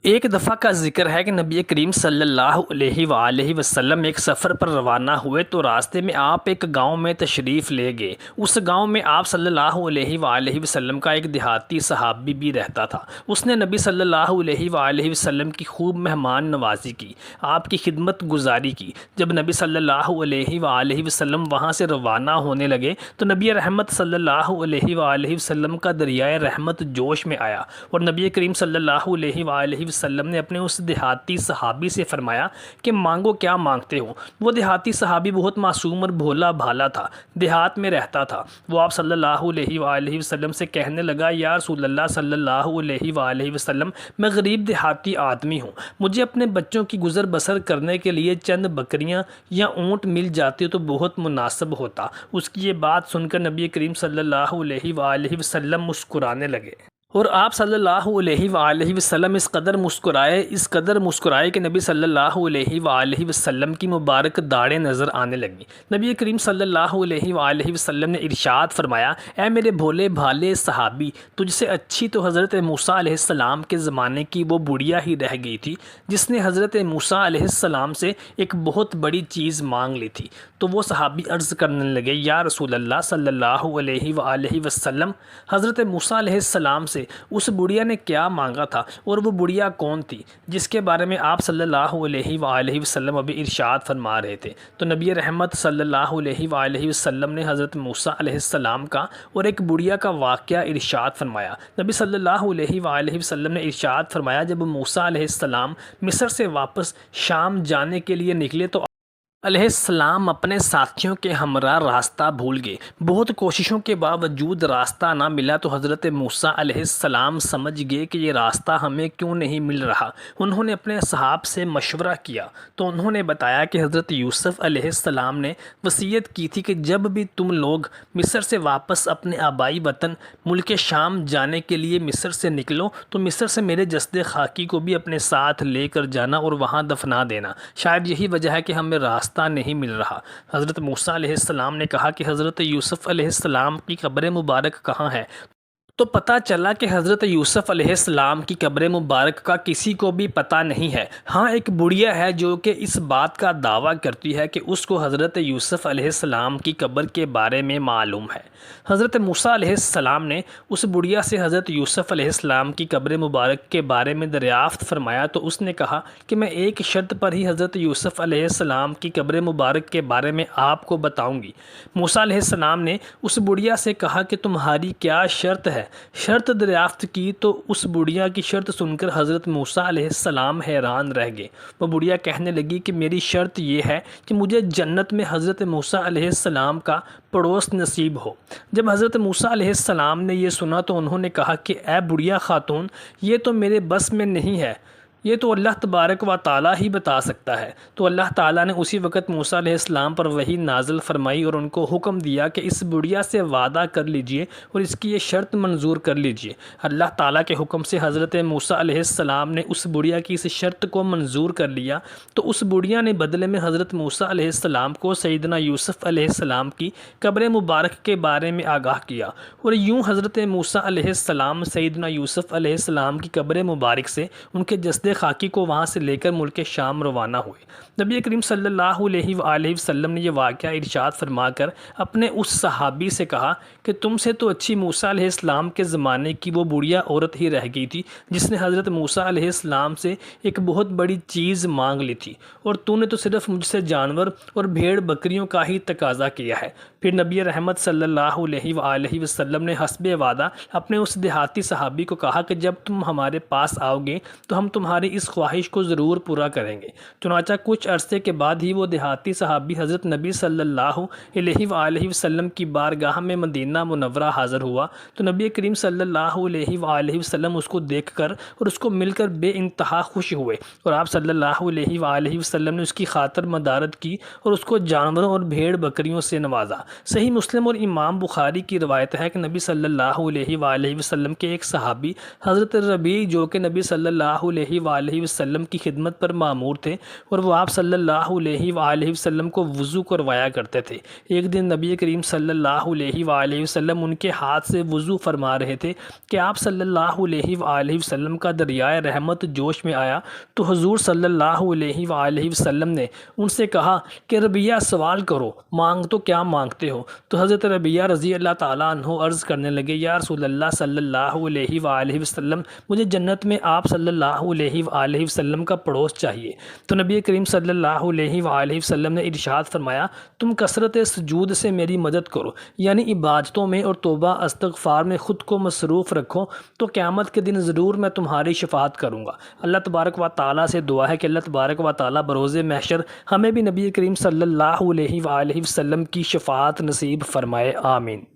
ایک دفعہ کا ذکر ہے کہ نبی کریم صلی اللہ علیہ وآلہ وسلم ایک سفر پر روانہ ہوئے تو راستے میں آپ ایک گاؤں میں تشریف لے گئے۔ اس گاؤں میں آپ صلی اللہ علیہ وآلہ وسلم کا ایک دیہاتی صحابی بھی رہتا تھا۔ اس نے نبی صلی اللہ علیہ وآلہ وسلم کی خوب مہمان نوازی کی، آپ کی خدمت گزاری کی۔ جب نبی صلی اللہ علیہ وآلہ وسلم وہاں سے روانہ ہونے لگے تو نبی رحمت صلی اللہ علیہ وآلہ وسلم کا دریائے رحمت جوش میں آیا، اور نبی کریم صلی اللہ علیہ وآلہ وسلم نے اپنے اس دیہاتی صحابی سے فرمایا کہ مانگو کیا مانگتے ہو۔ وہ دیہاتی صحابی بہت معصوم اور بھولا بھالا تھا، دیہات میں رہتا تھا۔ وہ آپ صلی اللہ علیہ وآلہ وسلم سے کہنے لگا، یا رسول اللہ صلی اللہ علیہ وآلہ وسلم، میں غریب دیہاتی آدمی ہوں، مجھے اپنے بچوں کی گزر بسر کرنے کے لیے چند بکریاں یا اونٹ مل جاتے تو بہت مناسب ہوتا۔ اس کی یہ بات سن کر نبی کریم صلی اللہ علیہ وآلہ وسلم مسکرانے لگے، اور آپ صلی اللہ علیہ وآلہ وسلم اس قدر مسکرائے کہ نبی صلی اللہ علیہ وآلہ وسلم کی مبارک داڑھیں نظر آنے لگیں۔ نبی کریم صلی اللہ علیہ وآلہ وسلم نے ارشاد فرمایا، اے میرے بھولے بھالے صحابی، تجھ سے اچھی تو حضرت موسیٰ علیہ السلام کے زمانے کی وہ بڑھیا ہی رہ گئی تھی جس نے حضرت موسیٰ علیہ السلام سے ایک بہت بڑی چیز مانگ لی تھی۔ تو وہ صحابی عرض کرنے لگے، یا رسول اللہ صلی اللہ علیہ وآلہ وسلم، حضرت موسیٰ علیہ السلام سے اس بڑھیا نے کیا مانگا تھا، اور وہ بڑھیا کون تھی جس کے بارے میں آپ صلی اللہ علیہ وآلہ وسلم ابھی ارشاد فرما رہے تھے؟ تو نبی رحمت صلی اللہ علیہ وآلہ وسلم نے حضرت موسیٰ علیہ السلام کا اور ایک بڑھیا کا واقعہ ارشاد فرمایا۔ نبی صلی اللہ علیہ وآلہ وسلم نے ارشاد فرمایا، جب موسیٰ علیہ السلام مصر سے واپس شام جانے کے لیے نکلے تو علیہ السلام اپنے ساتھیوں کے ہمراہ راستہ بھول گئے۔ بہت کوششوں کے باوجود راستہ نہ ملا تو حضرت موسیٰ علیہ السلام سمجھ گئے کہ یہ راستہ ہمیں کیوں نہیں مل رہا۔ انہوں نے اپنے اصحاب سے مشورہ کیا تو انہوں نے بتایا کہ حضرت یوسف علیہ السلام نے وصیت کی تھی کہ جب بھی تم لوگ مصر سے واپس اپنے آبائی وطن ملک شام جانے کے لیے مصر سے نکلو تو مصر سے میرے جسد خاکی کو بھی اپنے ساتھ لے کر جانا اور وہاں دفنا دینا۔ شاید یہی وجہ ہے کہ ہمیں راستہ نہیں مل رہا۔ حضرت موسیٰ علیہ السلام نے کہا کہ حضرت یوسف علیہ السلام کی قبر مبارک کہاں ہے؟ تو پتہ چلا کہ حضرت یوسف علیہ السلام کی قبر مبارک کا کسی کو بھی پتہ نہیں ہے۔ ہاں، ایک بڑھیا ہے جو کہ اس بات کا دعویٰ کرتی ہے کہ اس کو حضرت یوسف علیہ السلام کی قبر کے بارے میں معلوم ہے۔ حضرت موسیٰ علیہ السلام نے اس بڑھیا سے حضرت یوسف علیہ السلام کی قبر مبارک کے بارے میں دریافت فرمایا تو اس نے کہا کہ میں ایک شرط پر ہی حضرت یوسف علیہ السلام کی قبر مبارک کے بارے میں آپ کو بتاؤں گی۔ موسیٰ علیہ السلام نے اس بڑھیا سے کہا کہ تمہاری کیا شرط ہے؟ شرط دریافت کی تو اس بڑھیا کی شرط سن کر حضرت موسیٰ علیہ السلام حیران رہ گئے۔ وہ بڑھیا کہنے لگی کہ میری شرط یہ ہے کہ مجھے جنت میں حضرت موسیٰ علیہ السلام کا پڑوس نصیب ہو۔ جب حضرت موسیٰ علیہ السلام نے یہ سنا تو انہوں نے کہا کہ اے بڑھیا خاتون، یہ تو میرے بس میں نہیں ہے، یہ تو اللہ تبارک و تعالیٰ ہی بتا سکتا ہے۔ تو اللہ تعالیٰ نے اسی وقت موسیٰ علیہ السلام پر وحی نازل فرمائی اور ان کو حکم دیا کہ اس بڑھیا سے وعدہ کر لیجئے اور اس کی یہ شرط منظور کر لیجئے۔ اللہ تعالیٰ کے حکم سے حضرت موسیٰ علیہ السلام نے اس بڑھیا کی اس شرط کو منظور کر لیا تو اس بڑھیا نے بدلے میں حضرت موسیٰ علیہ السلام کو سیدنا یوسف علیہ السلام کی قبر مبارک کے بارے میں آگاہ کیا، اور یوں حضرت موسیٰ علیہ السلام سیدنا یوسف علیہ السلام کی قبر مبارک سے ان کے جسد خاکی کو وہاں سے لے کر ملک شام روانہ ہوئے۔ نبی کریم صلی اللہ علیہ وآلہ وسلم نے یہ واقعہ ارشاد فرما کر اپنے اس صحابی سے کہا کہ تم سے تو اچھی موسیٰ علیہ السلام کے زمانے کی وہ بڑھیا عورت ہی رہ گئی تھی جس نے حضرت موسیٰ علیہ السلام سے ایک بہت بڑی چیز مانگ لی تھی، اور تو نے تو صرف مجھ سے جانور اور بھیڑ بکریوں کا ہی تقاضا کیا ہے۔ پھر نبی رحمت صلی اللہ علیہ وآلہ وسلم نے حسب وعدہ اپنے اس دیہاتی صحابی کو کہا کہ جب تم ہمارے پاس آؤ گے تو ہم تمہاری اس خواہش کو ضرور پورا کریں گے۔ چنانچہ کچھ عرصے کے بعد ہی وہ دیہاتی صحابی حضرت نبی صلی اللہ علیہ وآلہ وسلم کی بارگاہ میں مدینہ منورہ حاضر ہوا تو نبی کریم صلی اللہ علیہ وآلہ وسلم اس کو دیکھ کر اور اس کو مل کر بے انتہا خوش ہوئے، اور آپ صلی اللہ علیہ وآلہ وسلم نے اس کی خاطر مدارت کی اور اس کو جانوروں اور بھیڑ بکریوں سے نوازا۔ صحیح مسلم اور امام بخاری کی روایت ہے کہ نبی صلی اللہ علیہ وآلہ وسلم کے ایک صحابی حضرت ربیع جو کہ نبی صلی اللہ علیہ وآلہ وسلم کی خدمت پر مامور تھے اور وہ آپ صلی اللہ علیہ وآلہ وسلم کو وضو کروایا کرتے تھے۔ ایک دن نبی کریم صلی اللہ علیہ وآلہ وسلم ان کے ہاتھ سے وضو فرما رہے تھے کہ آپ صلی اللہ علیہ وآلہ وسلم کا دریائے رحمت جوش میں آیا تو حضور صلی اللہ علیہ وآلہ وسلم نے ان سے کہا کہ ربیہ سوال کرو، مانگ تو کیا مانگتے ہو؟ تو حضرت ربیہ رضی اللہ تعالیٰ عنہ عرض کرنے لگے، یا رسول اللہ صلی اللہ علیہ وآلہ وسلم، مجھے جنت میں آپ صلی اللہ علیہ وآلہ وسلم کا پڑوس چاہیے۔ تو نبی کریم صلی اللہ علیہ وآلہ وسلم نے ارشاد فرمایا، تم کثرت سجود سے میری مدد کرو، یعنی عبادتوں میں اور توبہ استغفار میں خود کو مصروف رکھو تو قیامت کے دن ضرور میں تمہاری شفاعت کروں گا۔ اللہ تبارک و تعالیٰ سے دعا ہے کہ اللہ تبارک و تعالیٰ بروز محشر ہمیں بھی نبی کریم صلی اللہ علیہ وآلہ وسلم کی شفاعت نصیب فرمائے، آمین۔